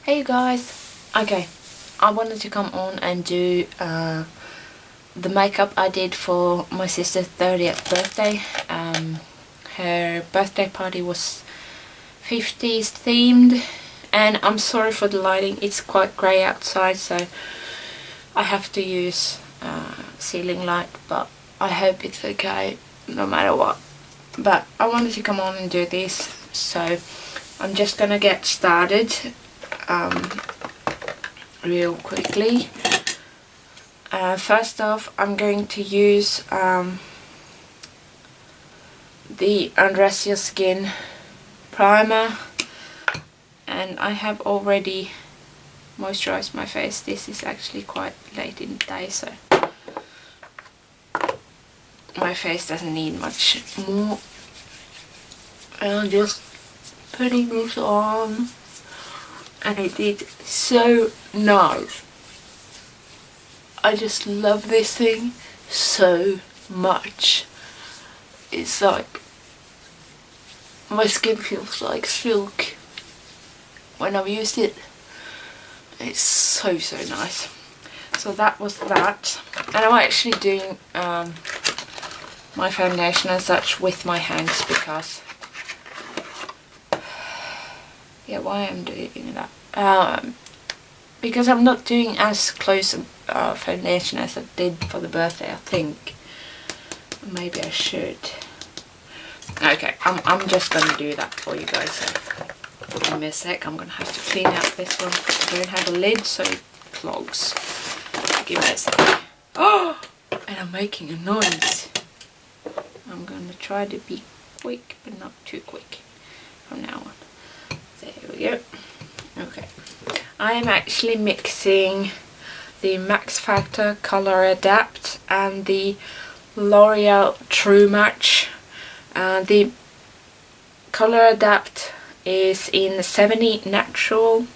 Hey guys, okay, I wanted to come on and do the makeup I did for my sister's 30th birthday. Her birthday party was 50's themed, and I'm sorry for the lighting, it's quite grey outside, so I have to use ceiling light, but I hope it's okay no matter what. But I wanted to come on and do this, so I'm just gonna get started real quickly. First off, I'm going to use the Undress Your Skin primer, and I have already moisturized my face. This is actually quite late in the day, so my face doesn't need much more. And I'm just putting this on, and it did so nice. I just love this thing so much. It's like my skin feels like silk when I've used it. It's so nice. So that was that, and I'm actually doing my foundation as such with my hands because why I'm doing that, because I'm not doing as close a foundation as I did for the birthday, I think. Maybe I should. Okay, I'm just gonna do that for you guys, so give me a sec. I'm gonna have to clean out this one. I don't have a lid, so it clogs. Give me a sec. Oh, and I'm making a noise. I'm gonna try to be quick, but not too quick from now on. There we go. Okay, I am actually mixing the Max Factor Color Adapt and the L'Oreal True Match. The Color Adapt is in 70 Natural,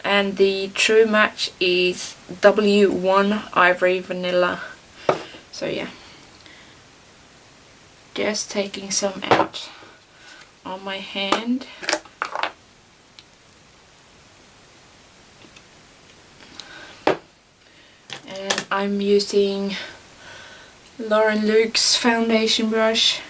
and the True Match is W1 Ivory Vanilla. So yeah, just taking some out on my hand. And I'm using Lauren Luke's foundation brush.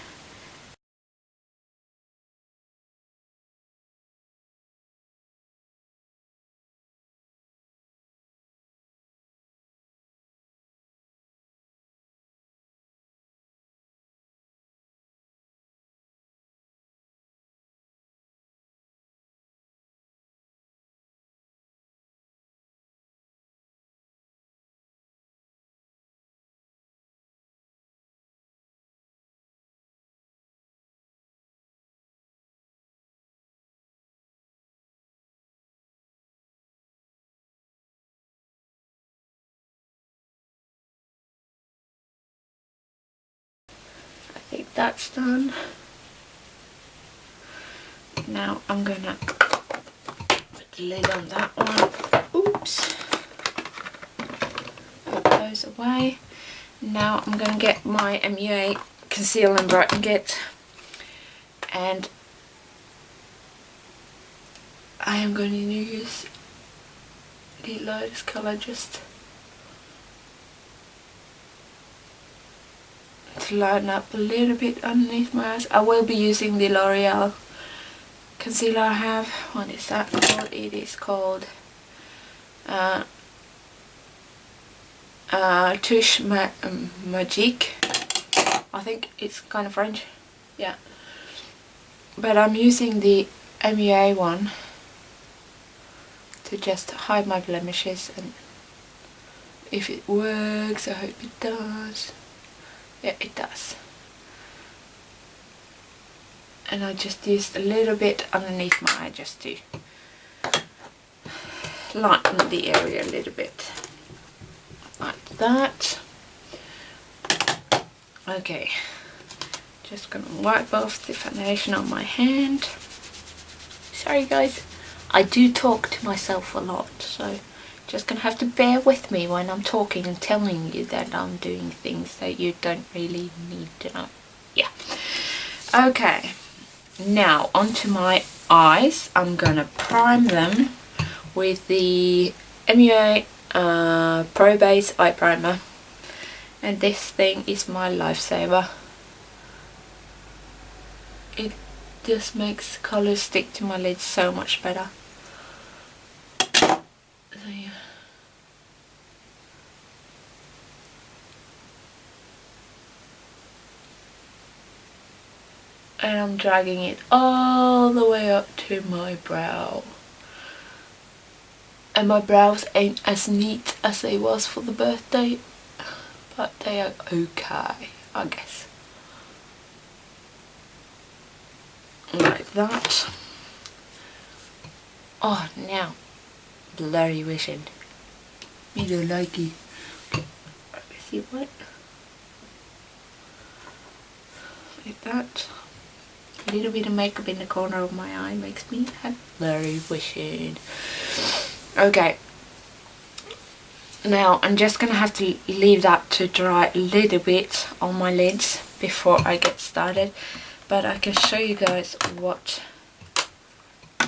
I think that's done. Now I'm gonna put the lid on that one. Oops. Put those away. Now I'm gonna get my MUA Conceal and Brighten Kit, and I am going to use the lightest colour just to lighten up a little bit underneath my eyes. I will be using the L'Oreal concealer I have. What is that called? It is called Touche Magique. I think it's kind of French. Yeah. But I'm using the MUA one to just hide my blemishes, and if it works, I hope it does. Yeah, it does. And I just used a little bit underneath my eye just to lighten the area a little bit, like that. Okay, just gonna wipe off the foundation on my hand. Sorry guys, I do talk to myself a lot, so just gonna have to bear with me when I'm talking and telling you that I'm doing things that you don't really need to know. Yeah. Okay, now onto my eyes. I'm gonna prime them with the MUA Pro Base Eye Primer, and this thing is my lifesaver. It just makes colours stick to my lids so much better. So yeah. And I'm dragging it all the way up to my brow. And my brows ain't as neat as they was for the birthday, but they are okay, I guess. Like that. Oh, now blurry vision. Me don't like it. Okay, see what? Like that. A little bit of makeup in the corner of my eye makes me have blurry vision. Okay. Now I'm just gonna have to leave that to dry a little bit on my lids before I get started. But I can show you guys what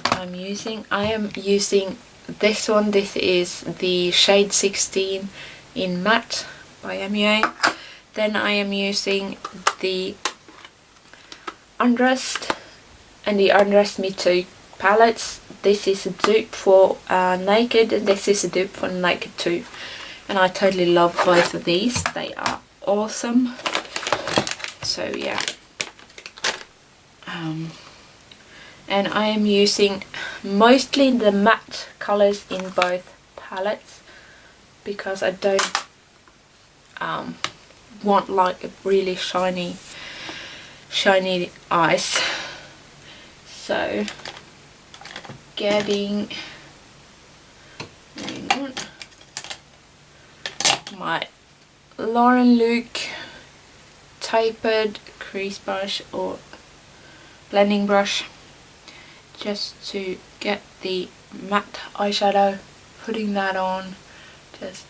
I'm using. I am using this one. This is the shade 16 in matte by MUA. Then I am using the Undressed and the Undressed Me Too palettes. This is a dupe for Naked and this is a dupe for Naked too. And I totally love both of these. They are awesome. So yeah. And I am using mostly the matte colours in both palettes because I don't want like a really shiny eyes. So getting my Lauren Luke tapered crease brush or blending brush just to get the matte eyeshadow, putting that on, just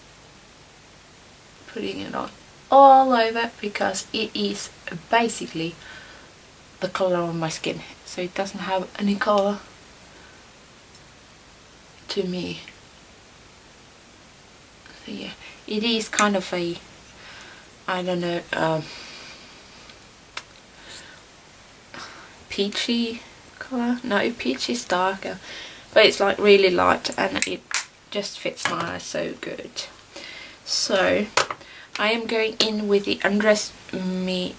putting it on all over because it is basically the colour of my skin, so it doesn't have any colour to me. So yeah, it is kind of a, I don't know, peachy colour. No, peach is darker, but it's like really light and it just fits my eyes so good. So I am going in with the Undressed Me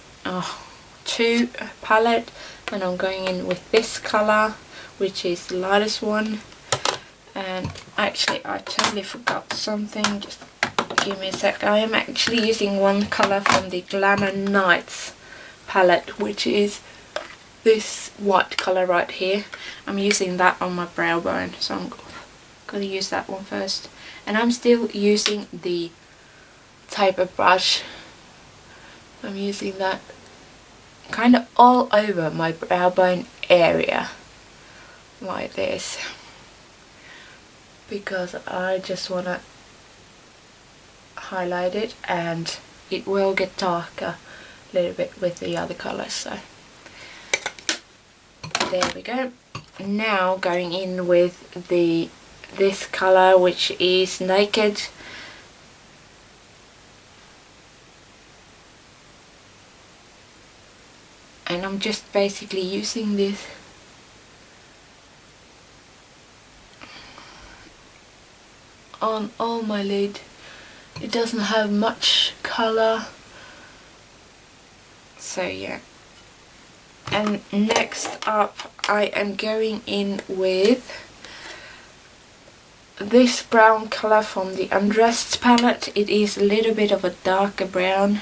2 palette, and I'm going in with this colour, which is the lightest one. And actually I totally forgot something, just give me a sec. I am actually using one colour from the Glamour Nights palette, which is this white colour right here. I'm using that on my brow bone, so I'm gonna use that one first. And I'm still using the taper brush. I'm using that kind of all over my brow bone area like this because I just want to highlight it, and it will get darker a little bit with the other colours. So there we go. Now going in with this colour, which is Naked. And I'm just basically using this on all my lid. It doesn't have much colour, so yeah. And next up I am going in with this brown colour from the Undressed palette. It is a little bit of a darker brown,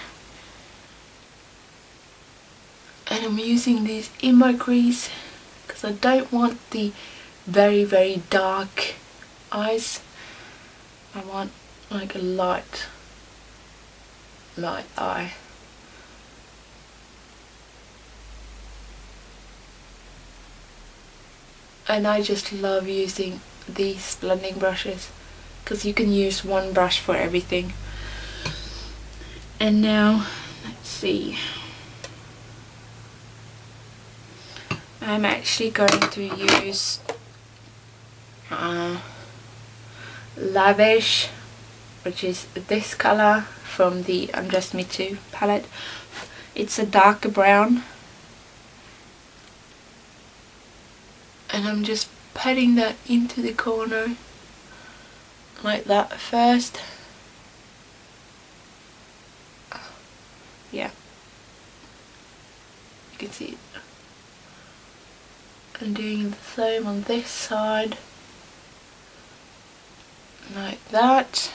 and I'm using this in my crease because I don't want the very dark eyes. I want like a light eye. And I just love using these blending brushes because you can use one brush for everything. And now let's see, I'm actually going to use Lavish, which is this colour from the Undress Me Too palette. It's a darker brown. And I'm just patting that into the corner like that first. Yeah, you can see it. And doing the same on this side like that.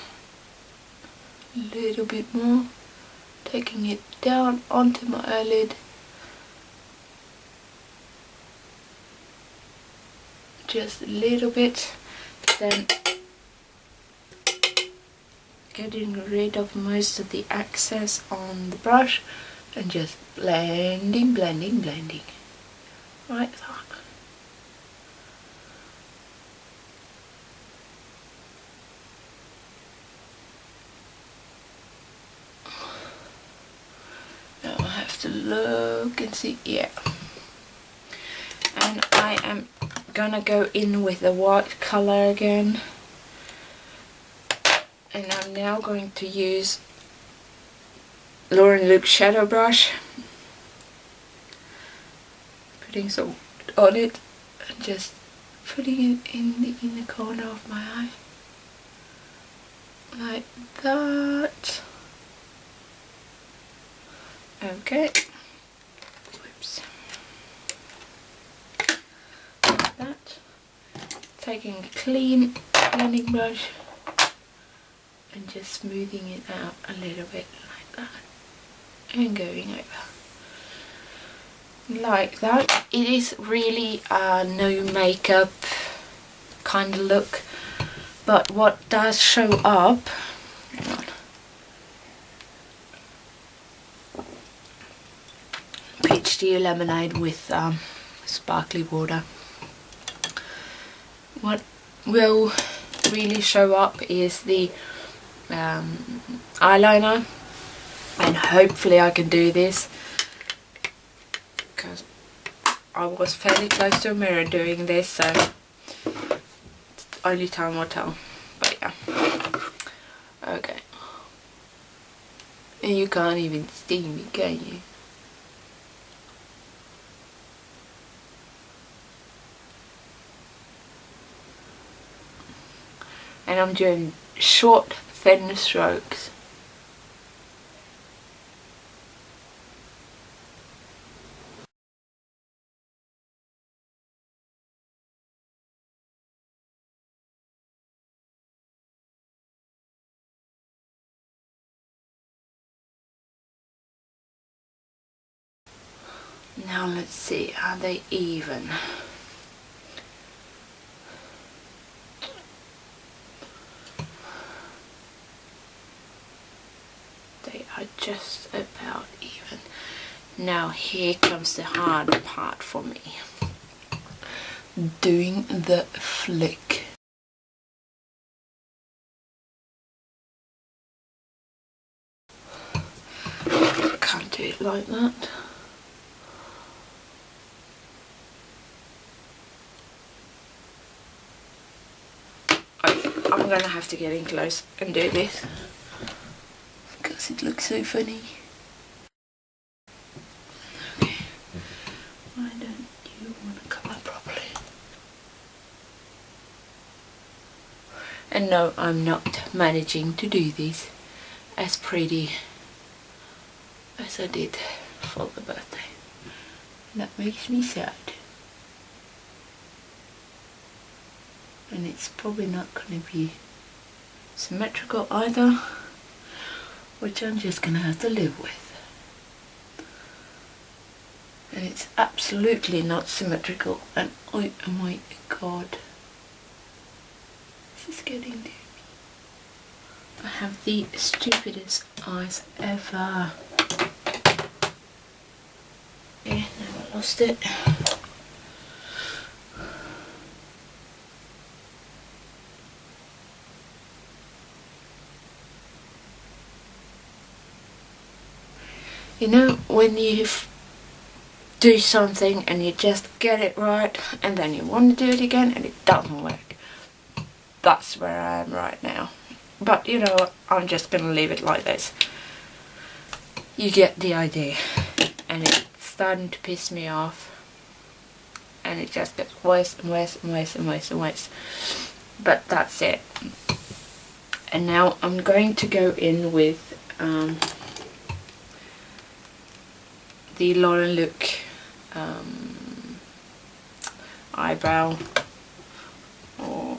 A little bit more, taking it down onto my eyelid. Just a little bit, then getting rid of most of the excess on the brush and just blending, blending, blending like that. Now I have to look and see, yeah. And I am gonna go in with the white colour again, and I'm now going to use Lauren Luke shadow brush, putting some on it and just putting it in the inner corner of my eye like that. Okay, whoops. That, taking a clean blending brush and just smoothing it out a little bit like that and going over like that. It is really a no makeup kind of look, but what does show up, hang on, peach tea lemonade with sparkly water. What will really show up is the eyeliner, and hopefully I can do this because I was fairly close to a mirror doing this, so only time will tell. But yeah, okay. And you can't even see me, can you? And I'm doing short, thin strokes. Now let's see, are they even? They are just about even. Now here comes the hard part for me. Doing the flick. Can't do it like that. I'm gonna have to get in close and do this because it looks so funny. Okay, why don't you want to colour properly? And no, I'm not managing to do this as pretty as I did for the birthday. And that makes me sad. And it's probably not going to be symmetrical either, which I'm just going to have to live with. And it's absolutely not symmetrical, and oh my god, this is getting to me. I have the stupidest eyes ever. Okay, now I lost it. You know, when you do something and you just get it right and then you want to do it again and it doesn't work. that's where I am right now. But you know what, I'm just gonna leave it like this. You get the idea. And it's starting to piss me off. And it just gets worse and worse and worse and worse and worse. But that's it. And now I'm going to go in with the Lauren Look eyebrow, or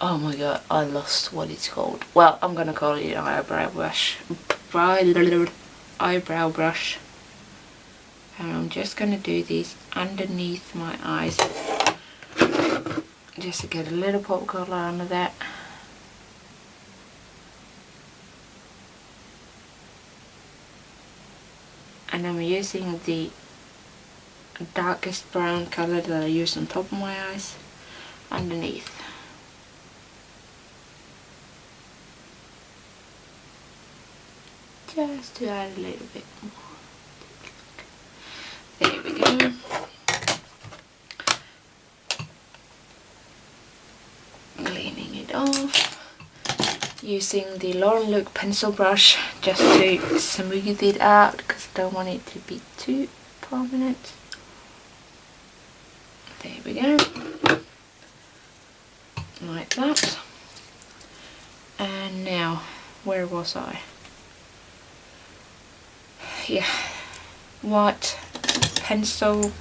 oh my god, I lost what it's called. Well, I'm gonna call it an eyebrow brush. Eyebrow brush. And I'm just gonna do this underneath my eyes, just to get a little pop color under that. And I'm using the darkest brown color that I use on top of my eyes underneath. Just to add a little bit more. There we go. Cleaning it off. Using the Lauren Look pencil brush just to smooth it out because I don't want it to be too prominent. There we go. Like that. And now, where was I? Yeah, white pencil.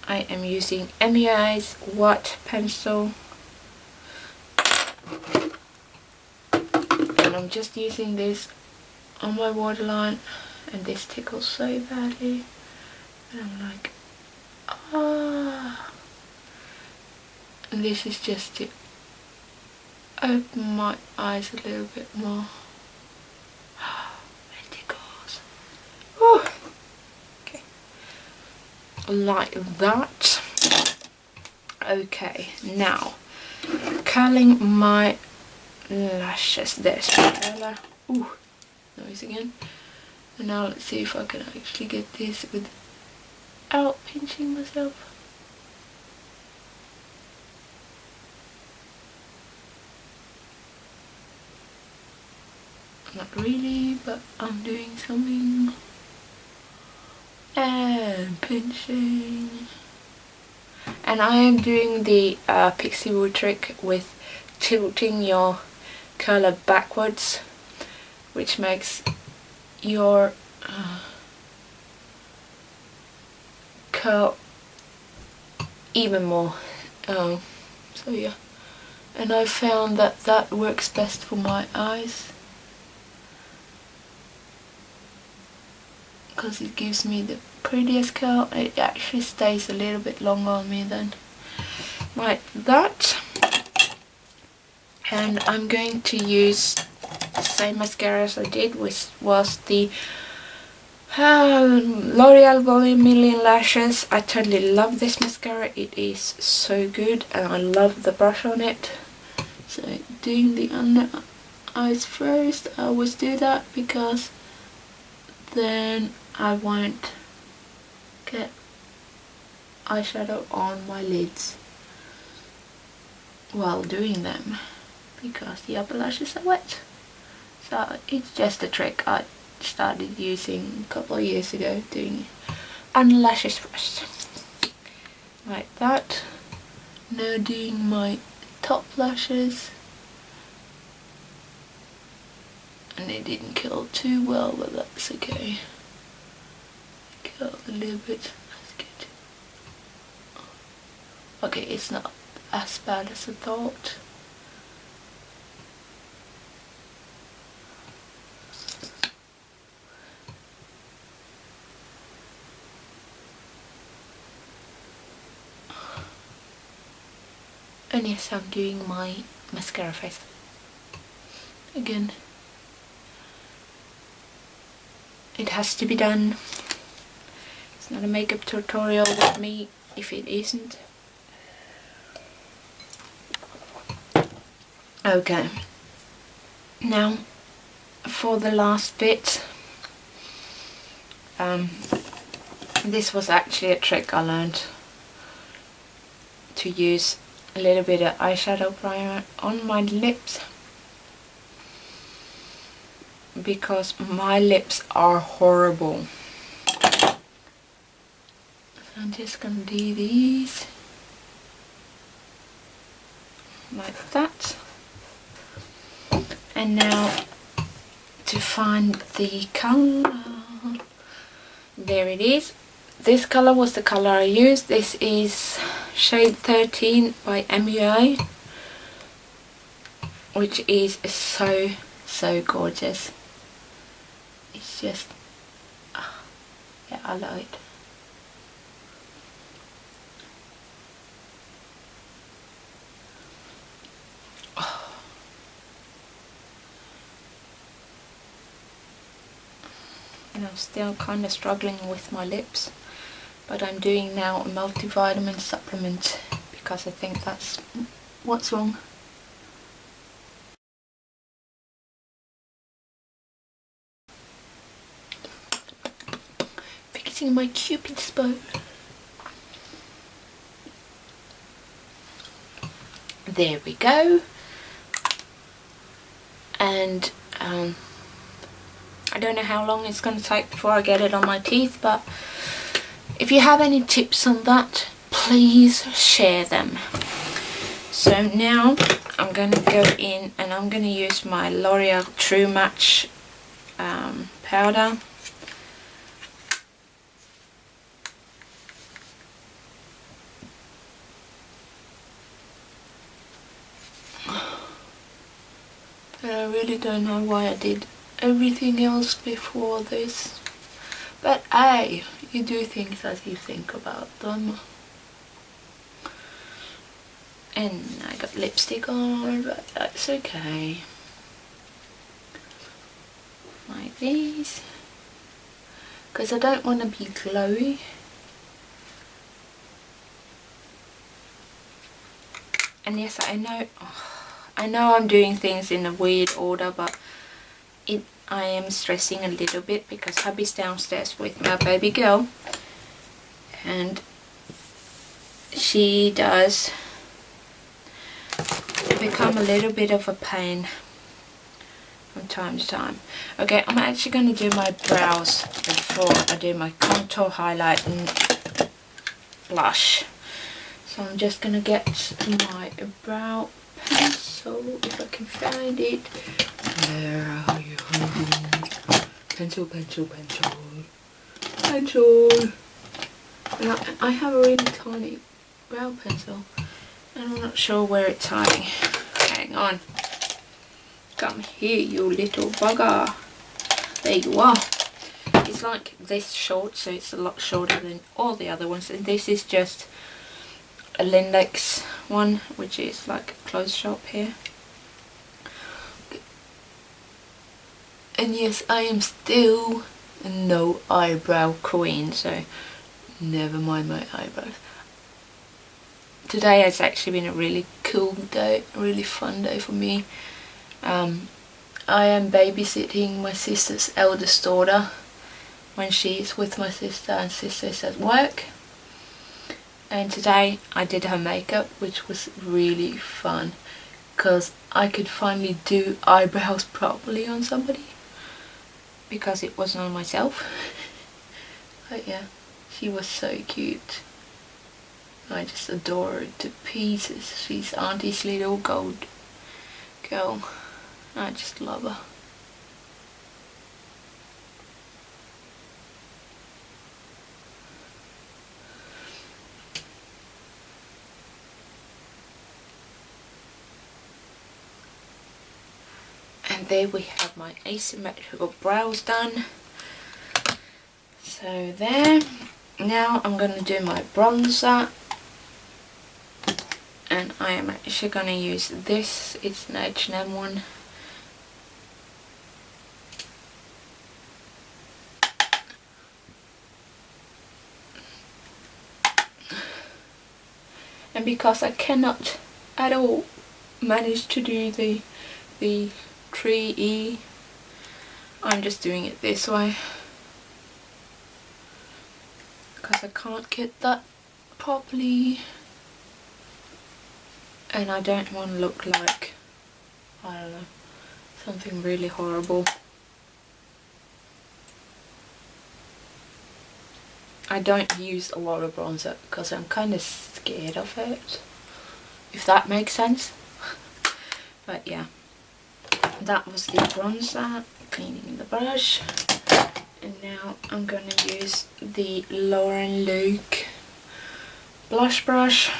I am using MUI's white pencil. And I'm just using this on my waterline, and this tickles so badly. And I'm like, ah. And this is just to open my eyes a little bit more. It tickles. Whew. Okay. Like that. Okay, now curling my lashes. There's my curler. Ooh, noise again. And now let's see if I can actually get this without pinching myself. Not really, but I'm doing something. And pinching. And I am doing the pixie wood trick with tilting your curler backwards, which makes your curl even more. So yeah, and I found that that works best for my eyes because it gives me the prettiest curl. It actually stays a little bit longer on me then, like that. And I'm going to use the same mascara as I did, which was the L'Oreal Volume Million Lashes. I totally love this mascara. It is so good and I love the brush on it. So doing the under eyes first, I always do that because then I won't get eyeshadow on my lids while doing them, because the upper lashes are wet. So it's just a trick I started using a couple of years ago, doing under lashes first. Like that. Now doing my top lashes. And it didn't curl too well, but that's okay. Curl a little bit, that's good. Okay, it's not as bad as I thought. And yes, I'm doing my mascara face again. It has to be done. It's not a makeup tutorial with me if it isn't. Okay, now for the last bit, this was actually a trick I learned to use a little bit of eyeshadow primer on my lips, because my lips are horrible. So I'm just gonna do these like that. And now to find the colour, there it is. This colour was the colour I used. This is shade 13 by MUA, which is so gorgeous. It's just, yeah, I love it. And I'm still kind of struggling with my lips, but I'm doing now a multivitamin supplement because I think that's what's wrong. Fixing my Cupid's bow. There we go. And I don't know how long it's going to take before I get it on my teeth, but if you have any tips on that, please share them. So now I'm going to go in and I'm going to use my L'Oreal True Match powder. And I really don't know why I did everything else before this, but hey, you do things as you think about them. And I got lipstick on, but that's okay. Like these, because I don't want to be glowy. And yes, I know I'm doing things in a weird order, but I am stressing a little bit because hubby's downstairs with my baby girl, and she does become a little bit of a pain from time to time. Okay, I'm actually going to do my brows before I do my contour, highlight and blush. So I'm just going to get my brow pencil, if I can find it. Where are you? Pencil. And I have a really tiny brow pencil and I'm not sure where it's hiding. Hang on. Come here, you little bugger. There you are. It's like this short, so it's a lot shorter than all the other ones, and this is just a Lindex one, which is like a clothes shop here. And yes, I am still no eyebrow queen, so never mind my eyebrows. Today has actually been a really cool day, a really fun day for me. I am babysitting my sister's eldest daughter when she's with my sister and sister's at work. And today I did her makeup, which was really fun because I could finally do eyebrows properly on somebody, because it wasn't on myself. But yeah, she was so cute. I just adore her to pieces. She's Auntie's little gold girl. I just love her. And there we have my asymmetrical brows done. So there. Now I'm going to do my bronzer. And I am actually going to use this. It's an H&M one. And because I cannot at all manage to do the 3E, I'm just doing it this way, because I can't get that properly. And I don't want to look like, I don't know, something really horrible. I don't use a lot of bronzer because I'm kind of scared of it, if that makes sense. But yeah, that was the bronzer, cleaning the brush. And now I'm going to use the Lauren Luke blush brush.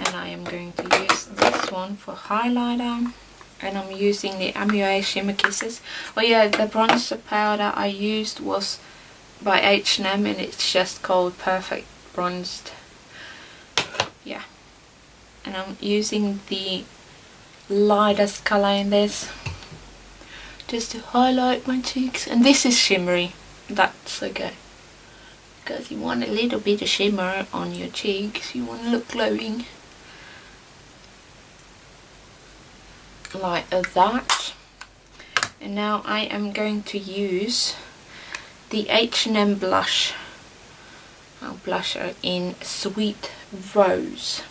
And I am going to use this one for highlighter. And I'm using the MUA Shimmer Kisses. Oh yeah, the bronzer powder I used was by H&M and it's just called Perfect Bronzed. Yeah. And I'm using the lightest colour in this just to highlight my cheeks. And this is shimmery. That's okay. Because you want a little bit of shimmer on your cheeks. You want to look glowing. Like that. And now I am going to use the H&M blusher in Sweet Rose.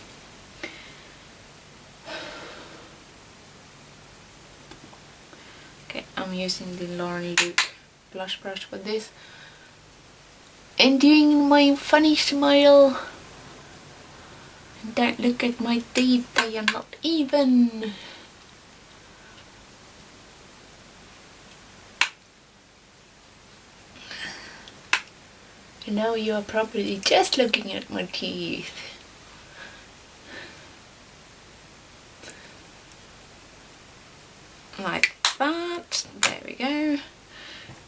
Okay, I'm using the Lauren Luke blush brush for this. And doing my funny smile. And don't look at my teeth, they are not even. And now you are probably just looking at my teeth. Like that. There we go.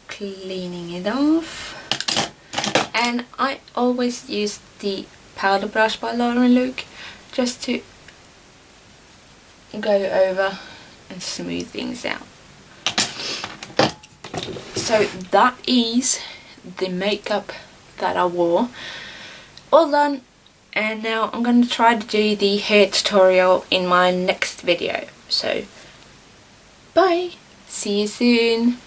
Cleaning it off. And I always use the powder brush by Lauren Luke just to go over and smooth things out. So that is the makeup that I wore all done, and now I'm going to try to do the hair tutorial in my next video. So bye, see you soon.